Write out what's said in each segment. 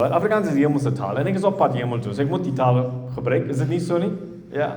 Afrikaans is die hemelse taal en ek is op pad hemel toe, so ek moet die taal gebruik, is dit nie so nie? Ja,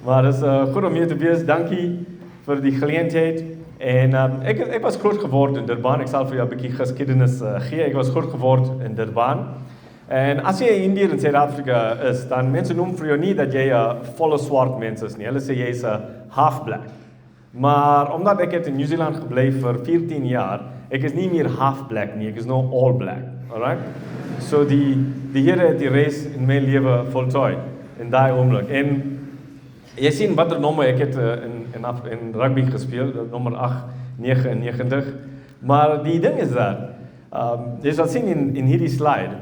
maar het is goed om hier te wees, dankie vir die geleentheid, en ek was groot geword in Durban, ek sal vir jou 'n bietjie geskiedenis gee, ek was groot geword in Durban, en as jy 'n Indiër in Suid-Afrika is, dan mense noem vir jou nie dat jy 'n volle swart mens is nie, hulle sê jy is 'n half black, maar omdat ek het in New Zealand gebly vir 14 jaar, ek is nie meer half black nie, ek is nou all black, alright? So die Here het die reis in my lewe voltooi, in daai oomblik. En jy sien watter nommer ek het in rugby gespeel, nommer 899. Maar die ding is dat, jy sal sien in hierdie slide,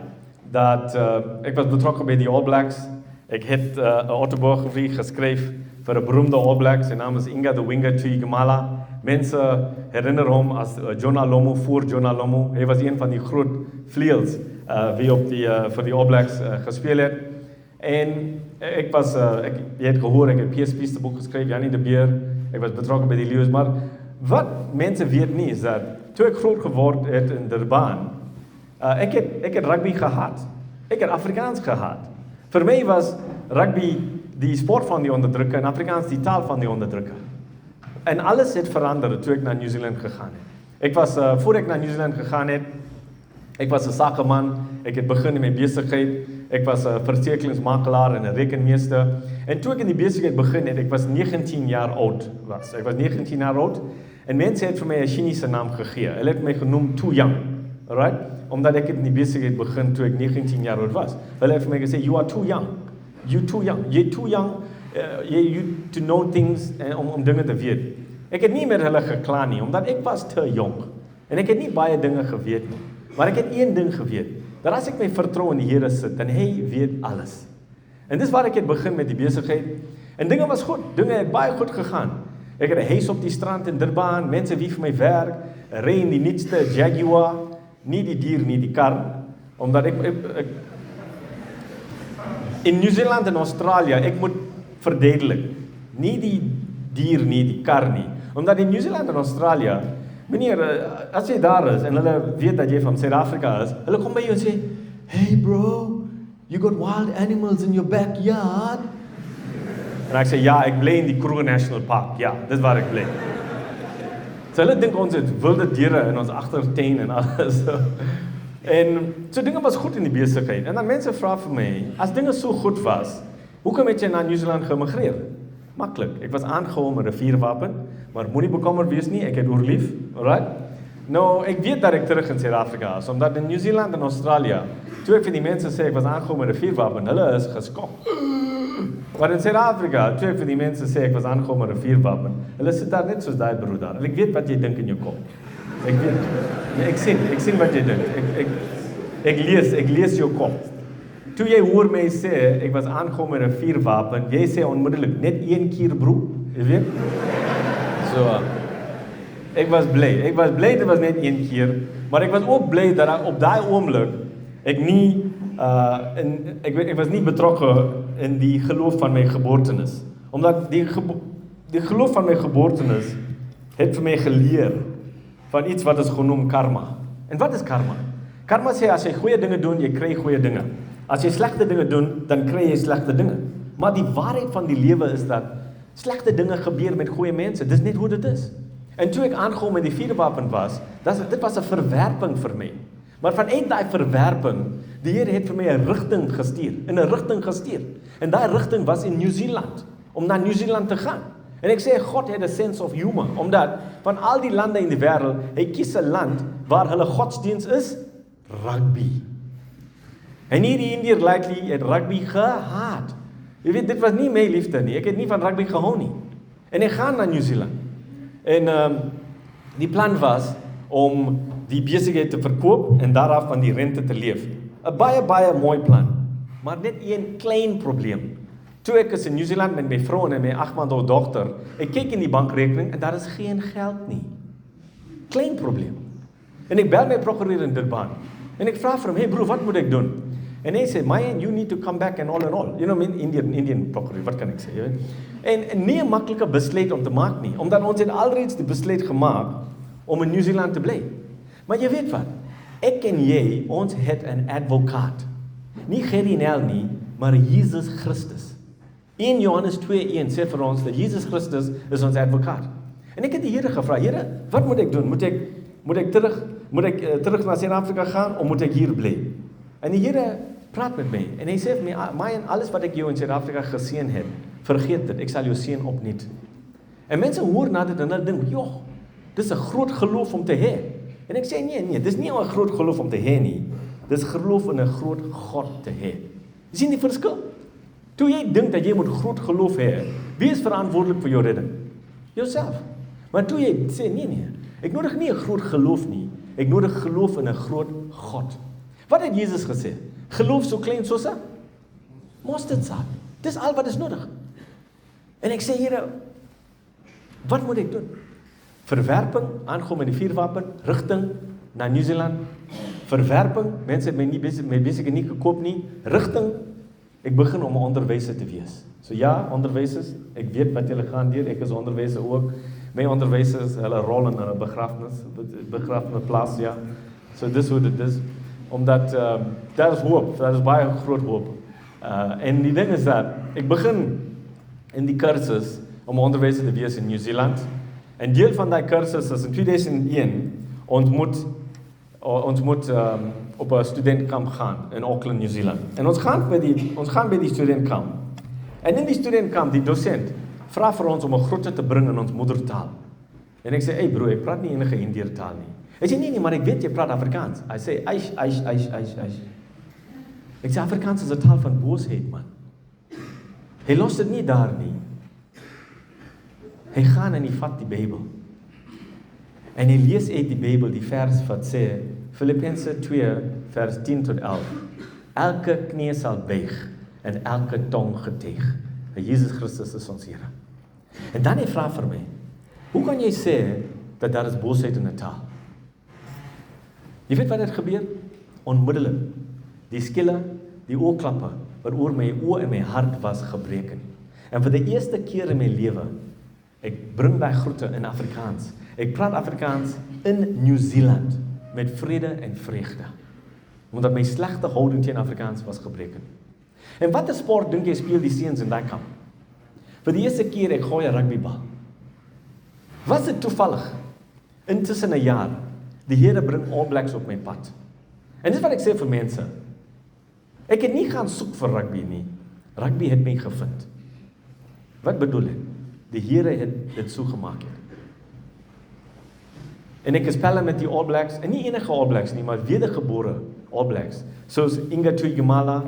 dat ek was betrokke by die All Blacks. Ek het 'n autobiografie geskryf vir 'n beroemde All Blacks, sy naam is Inga the Winger Tuigamala. Mense herinner hom as Jonah Lomu, voor Jonah Lomu. Hy was een van die groot vleuels wie op vir die All Blacks gespeel het. En jy het gehoor, ek het PSP's te boek geskryf, Janie de Beer, ek was betrokke by die Leeu's, maar wat mense weet nie is dat, toe ek groot geword het in Durban, ek het rugby gehad, ek het Afrikaans gehad. Vir my was rugby die sport van die onderdrukker en Afrikaans die taal van die onderdrukker. En alles het verander toe ek na New Zealand gegaan het. Ek was, voor ek na New Zealand gegaan het, ek was 'n sakeman, ek het begin in my besigheid, ek was 'n versekeringsmakelaar en 'n rekenmeester. En toe ek in die besigheid begin het, ek was 19 jaar oud Ek was 19 jaar oud en mense het vir my 'n Chinese naam gegee. Hulle het my genoem Too Young. Alright? Omdat ek in die besigheid begin toe ek 19 jaar oud was. Hulle het vir my gesê, you are too young. You're too young. You're too young you to know things om dinge te weet. Ek het nie met hulle gekla nie, omdat ek was te jong. En ek het nie baie dinge geweet nie. Maar ek het een ding geweet, dat as ek my vertrou in die Here sit, dan hy weet alles. En dis waar ek het begin met die besigheid. En dinge was goed, dinge het baie goed gegaan. Ek het 'n huis op die strand in Durban, mense wie vir my werk, ry in die nuutste Jaguar, nie die dier nie, die kar, omdat ek in New Zealand en Australië, ek moet verduidelik, nie die dier nie, die kar nie, omdat in New Zealand en Australië, meneer, as jy daar is, en hulle weet dat jy van Suid-Afrika is, hulle kom by jou en sê, hey bro, you got wild animals in your backyard? En ek sê, ja, ek bly in die Kruger National Park, ja, dis waar ek bly. So hulle dink ons het wilde diere in ons agtertuin en alles. En so dinge was goed in die besigheid. En dan mense vra vir my, as dinge so goed was, hoekom het jy na New Zealand gemigreer? Maklik, ek was aangehou met 'n vuurwapen, maar moenie bekommerd wees nie, ek het oorleef, alright? Nou, ek weet dat ek terug in Suid-Afrika is, omdat in New Zealand en Australië, toe ek vir die mense sê, ek was aangehou met 'n vuurwapen, hulle is geskok. Maar in Suid-Afrika, toe ek vir die mense sê, ek was aangehou met 'n vuurwapen, hulle sit daar net soos daai broer daar, en ek weet wat jy dink in jou kop. Ek weet, nee, ek sien wat jy dink, ek lees jou kop. Toe jy hoor my sê, ek was aangehou met 'n vuurwapen, jy sê onmiddellik, net een keer broer, jy weet? So, ek was bly, dit was net een keer, maar ek was ook bly dat op daai oomblik, ek was nie betrokke in die geloof van my geboortenis, omdat die geloof van my geboortenis het vir my geleer van iets wat is genoem karma. En wat is karma? Karma sê, as jy goeie dinge doen, jy kry goeie dinge. As jy slegte dinge doen, dan kry jy slegte dinge. Maar die waarheid van die lewe is dat slegte dinge gebeur met goeie mense. Dis net hoe dit is. En toe ek aangehou met die vuurwapen was, dit was 'n verwerping vir my. Maar vanuit daai verwerping, die Here het vir my 'n rigting gestuur. En daai rigting was in New Zealand, om na New Zealand te gaan. En ek sê, God het 'n sense of humor, omdat van al die lande in die wêreld, hy kies 'n land waar hulle godsdiens is rugby. En hierdie Indiër likely het rugby gehaat. Jy weet, dit was nie my liefde nie. Ek het nie van rugby gehou nie. En ek gaan na New Zealand. En die plan was om die besigheid te verkoop en daaraf van die rente te leef. 'n baie mooi plan. Maar net een klein probleem. Toe ek is in New Zealand met my vrou en my 8-maand-oud dogter, ek kyk in die bankrekening en daar is geen geld nie. Klein probleem. En ek bel my prokureur in Durban. En ek vra vir hom, hey broer, wat moet ek doen? En hy sê, Mayan, you need to come back and all. You know, Indian prokureur, wat kan ek sê? En nie 'n maklike besluit om te maak nie, omdat ons het alreeds die besluit gemaak om in New Zealand te bly. Maar jy weet wat, ek en jy, ons het 'n advocaat. Nie Gerinel nie, maar Jesus Christus. 1 Johannes 2:1 sê vir ons dat Jesus Christus is ons advocaat. En ek het die Here gevra, Here, wat moet ek doen? Moet ek terug na Suid-Afrika gaan of moet ek hier bly? En die Here praat met my en hy sê vir my, Mayan, alles wat ek jou in Suid-Afrika geseën het, vergeet dit, ek sal jou seën opnuut. En mense hoor na dit en hulle dink, joh, dis 'n groot geloof om te hê. En ek sê nee, dis nie 'n groot geloof om te hê nie. Dis geloof in 'n groot God te hê. Jy sien die verskil? Toe jy dink dat jy moet groot geloof hê, wie is verantwoordelik vir jou redding? Jouself. Maar toe jy sê nee, ek nodig nie 'n groot geloof nie. Ek nodig geloof in 'n groot God. Wat het Jesus gesê? Geloof so klein soos 'n mosterdsaad. Dis al wat is nodig. En ek sê, Here, wat moet ek doen? Verwerping, aangaan met die vuurwapen, rigting na New Zealand. Verwerping, mense het my nie gekoop nie. Rigting, ek begin om 'n onderwyser te wees. So ja, onderwysers, ek weet wat julle gaan deur, ek is onderwyser ook. My onderwysers, hulle rol in 'n begrafnisplaas, ja. So dis hoe dit is. Omdat, daar is hoop, daar is baie groot hoop. En die ding is dat, ek begin in die kursus om 'n onderwyser te wees in New Zealand. En deel van die kursus is in 2001, ons moet op 'n studentkamp gaan in Auckland, New Zealand. En ons gaan by die studentkamp. En in die studentkamp, die dosent vra vir ons om 'n groete te bring in ons moedertaal. En ek sê, hey bro, ek praat nie enige Indiër taal nie. Hy sê, nee, maar ek weet jy praat Afrikaans. Hy sê, eish. Ek sê, Afrikaans is 'n taal van boosheid, man. Hy los dit nie daar nie. Hy gaan en hy vat die Bybel. En hy lees uit die Bybel die vers wat sê, Filippense 2, vers 10 tot 11. Elke knie sal buig en elke tong getuig. Jesus Christus is ons Here. En dan hy vra vir my, hoe kan jy sê dat daar is boosheid in 'n taal? Jy weet wat het gebeur? Onmiddellik. Die skille, die oorklappe, wat oor my oë en my hart was gebreken. En vir die eerste keer in my lewe, ek bring daai groete in Afrikaans. Ek praat Afrikaans in New Zealand met vrede en vreugde. Omdat my slegte houding teen Afrikaans was gebreken. En watter sport dink jy speel die seuns in daai kamp? Vir die eerste keer ek gooi 'n rugbybal. Was dit toevallig? Intussen 'n jaar, die Here bring All Blacks op my pad. En dis wat ek sê vir mense. Ek het nie gaan soek vir rugby nie. Rugby het my gevind. Wat bedoel ek? Die Here het dit so gemaak het. En ek speel met die All Blacks, en nie enige All Blacks nie, maar wedergebore All Blacks. Soos Inga Tuigumala,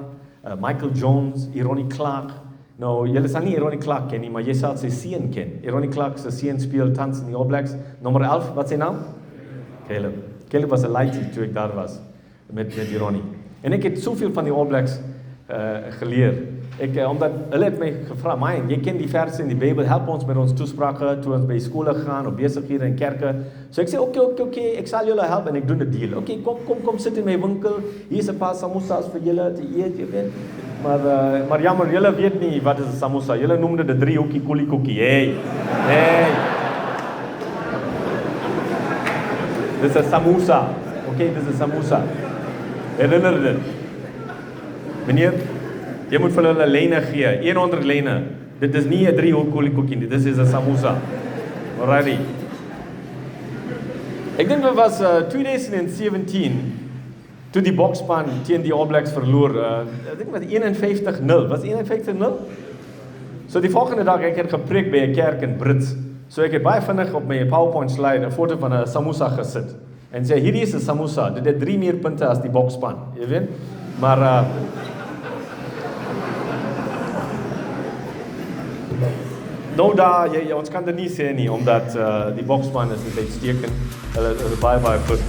Michael Jones, Ronnie Clark. Nou, julle sal nie Ronnie Clark ken nie, maar jy sal sy seun ken. Ronnie Clark se seun speel tans in die All Blacks. Nommer 11, wat sy naam? Caleb. Caleb was 'n laaitie toe ek daar was met Ronnie. En ek het soveel van die All Blacks geleer. Omdat hulle het my gevra, Mayan, jy ken die verse in die Bybel, help ons met ons toesprake toe ons by skole gaan, op besighede en kerke. So ek sê, okay, ek sal julle help en ek doen 'n deal. Okay, kom sit in my winkel, hier is 'n paar samosas vir julle te eet, jy weet. Maar jammer, julle weet nie wat is 'n samosa. Julle noem dit 'n 3-hoekie koekie. Hey. Dis 'n samosa. Okay, dis 'n samosa. Herinner dit. Meneer, jy moet vir hulle lyne gee, 100 lyne. Dit is nie 'n 3-hoekie koekie nie, dit is 'n samosa. Alrighty. Ek dink dit was 2017 toe die bokspan teen die All Blacks verloor. Ek dink met 51-0. Was 51-0? So die volgende dag ek het gepreek by 'n kerk in Brits. So ek het baie vinnig op my PowerPoint slide 'n foto van 'n samosa gesit. En sê hierdie is 'n samosa. Dit het 3 meer punte as die bokspan, jy weet. Maar nou ons kan dit nie sê nie, omdat die bokspan is uitstekend. Hulle is baie goed.